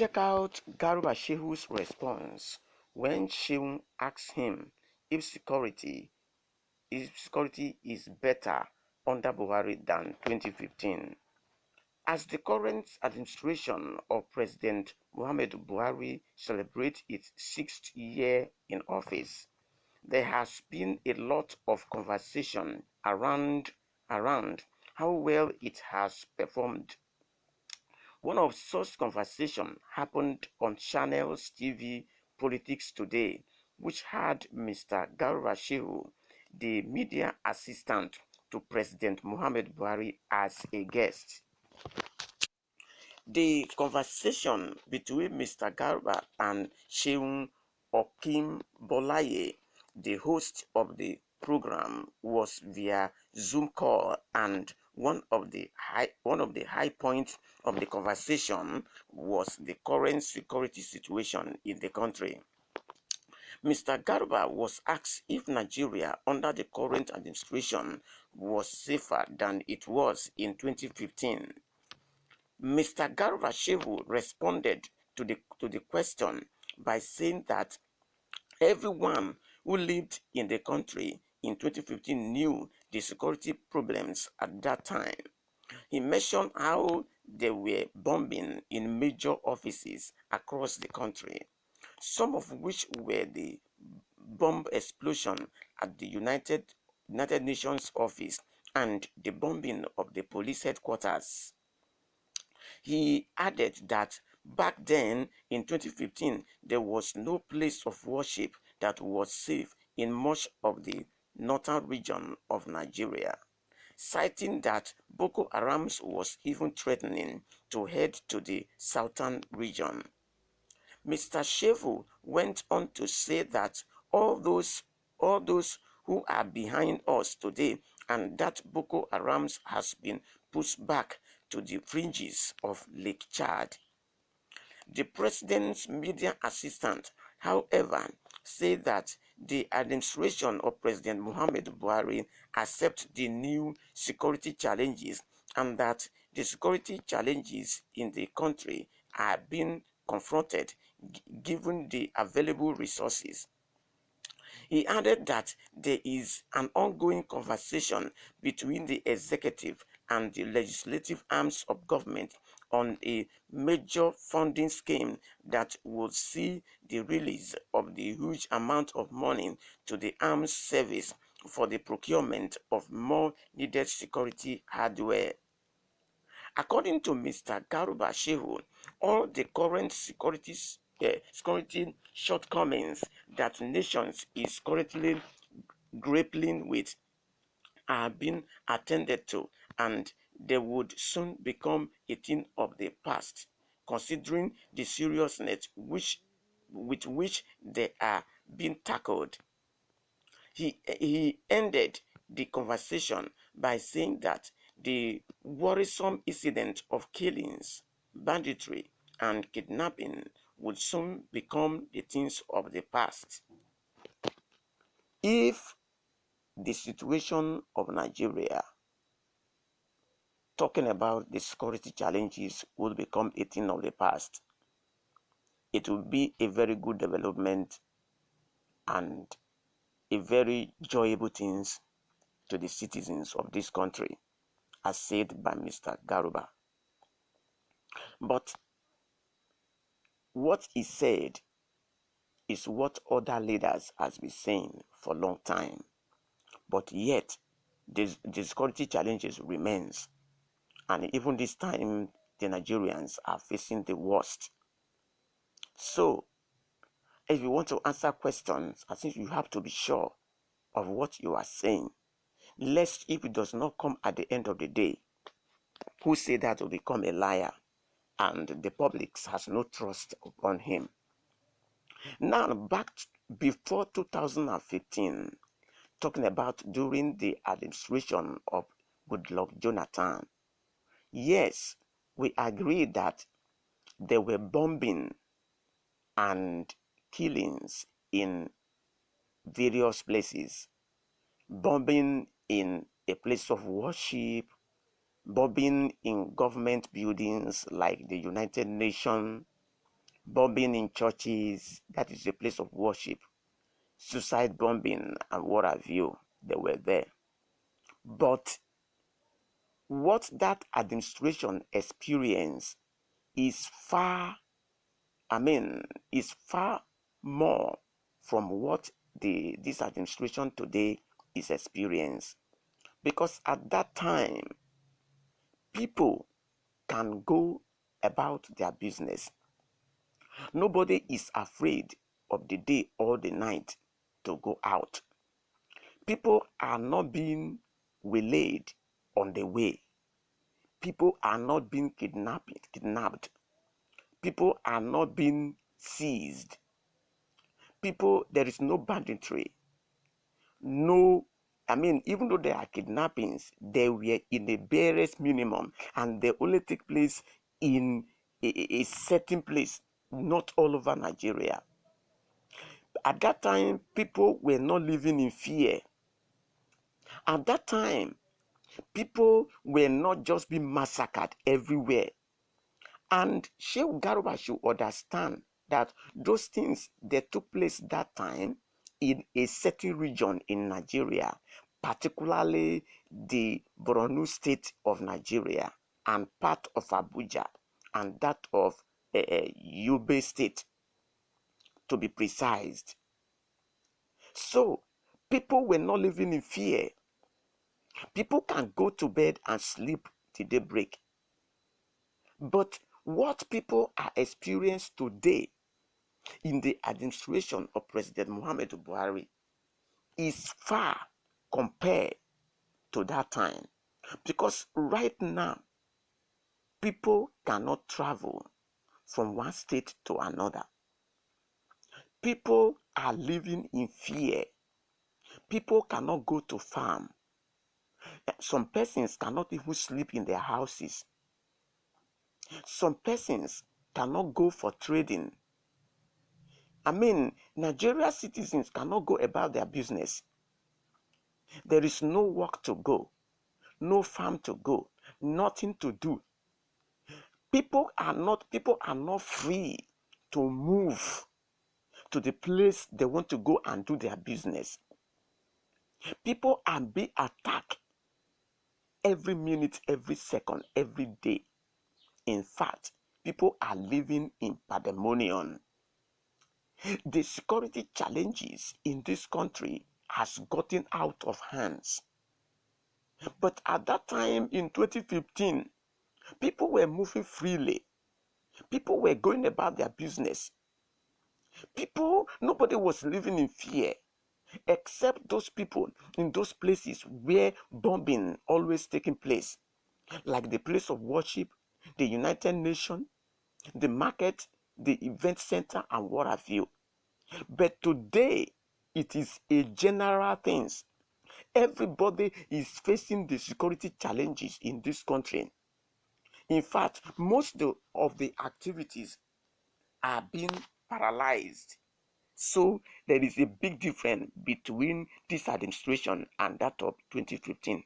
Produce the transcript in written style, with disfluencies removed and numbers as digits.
Check out Garba Shehu'S response when Seun asked him if security is better under Buhari than 2015. As the current administration of President Muhammad Buhari celebrates its sixth year in office, there has been a lot of conversation around how well it has performed. One of such conversations happened on Channels TV Politics Today, which had Mr. Garba Shehu, the media assistant to President Muhammad Buhari, as a guest. The conversation between Mr. Garba and Sheun Bolaye, the host of the program, was via Zoom call, and one of the high points of the conversation was the current security situation in the country. Mr. Garba was asked if Nigeria under the current administration was safer than it was in 2015. Mr. Garba Shehu responded to the question by saying that everyone who lived in the country in 2015 knew the security problems at that time. He mentioned how there were bombing in major offices across the country, some of which were the bomb explosion at the United Nations office and the bombing of the police headquarters. He added that back then in 2015 there was no place of worship that was safe in much of the northern region of Nigeria, citing that Boko Haram was even threatening to head to the southern region. Mr. Shehu went on to say that all those who are behind us today, and that Boko Haram has been pushed back to the fringes of Lake Chad. The president's media assistant, however, said that the administration of President Muhammad Buhari accepts the new security challenges and that the security challenges in the country are being confronted given the available resources. He added that there is an ongoing conversation between the executive and the legislative arms of government on a major funding scheme that would see the release of the huge amount of money to the arms service for the procurement of more needed security hardware. According to Mr. Garba Shehu, all the current security shortcomings that nations is currently grappling with are being attended to, and they would soon become a thing of the past, considering the seriousness with which they are being tackled. He ended the conversation by saying that the worrisome incident of killings, banditry, and kidnapping would soon become the things of the past. If the situation of Nigeria, talking about the security challenges, would become a thing of the past, it would be a very good development and a very joyable thing to the citizens of this country, as said by Mr. Garba. But what he said is what other leaders has been saying for a long time. But yet, the security challenges remains. And even this time, the Nigerians are facing the worst. So, if you want to answer questions, I think you have to be sure of what you are saying, lest if it does not come at the end of the day, who say that will become a liar, and the public has no trust upon him. Now, before 2015, talking about during the administration of Goodluck Jonathan, yes, we agree that there were bombing and killings in various places, bombing in a place of worship, bombing in government buildings like the United Nations, bombing in churches, that is a place of worship, suicide bombing, and what have you, they were there. But what that administration experienced is far, is far more from what this administration today is experienced. Because at that time, people can go about their business. Nobody is afraid of the day or the night to go out. People are not being waylaid on the way. People are not being kidnapped. People are not being seized. People, there is no banditry. No, even though there are kidnappings, they were in the barest minimum, and they only take place in a certain place, not all over Nigeria. At that time, people were not living in fear. At that time, people were not just being massacred everywhere. And Shehu Garba should understand that those things that took place that time in a certain region in Nigeria, particularly the Borno state of Nigeria and part of Abuja and that of Yobe state, to be precise. So people were not living in fear. People can go to bed and sleep till daybreak. But what people are experiencing today in the administration of President Muhammadu Buhari is far compared to that time. Because right now, people cannot travel from one state to another. People are living in fear. People cannot go to farm. Some persons cannot even sleep in their houses. Some persons cannot go for trading. Nigeria citizens cannot go about their business. There is no work to go, no farm to go, nothing to do. People are not free to move to the place they want to go and do their business. People are being attacked every minute, every second, every day. In fact, people are living in pandemonium. The security challenges in this country has gotten out of hands. But at that time in 2015, people were moving freely. People were going about their business. Nobody was living in fear, except those people in those places where bombing always taking place, like the place of worship, the United Nations, the market, the event center, and what have you. But today, it is a general thing. Everybody is facing the security challenges in this country. In fact, most of the activities are being paralyzed. So there is a big difference between this administration and that of 2015.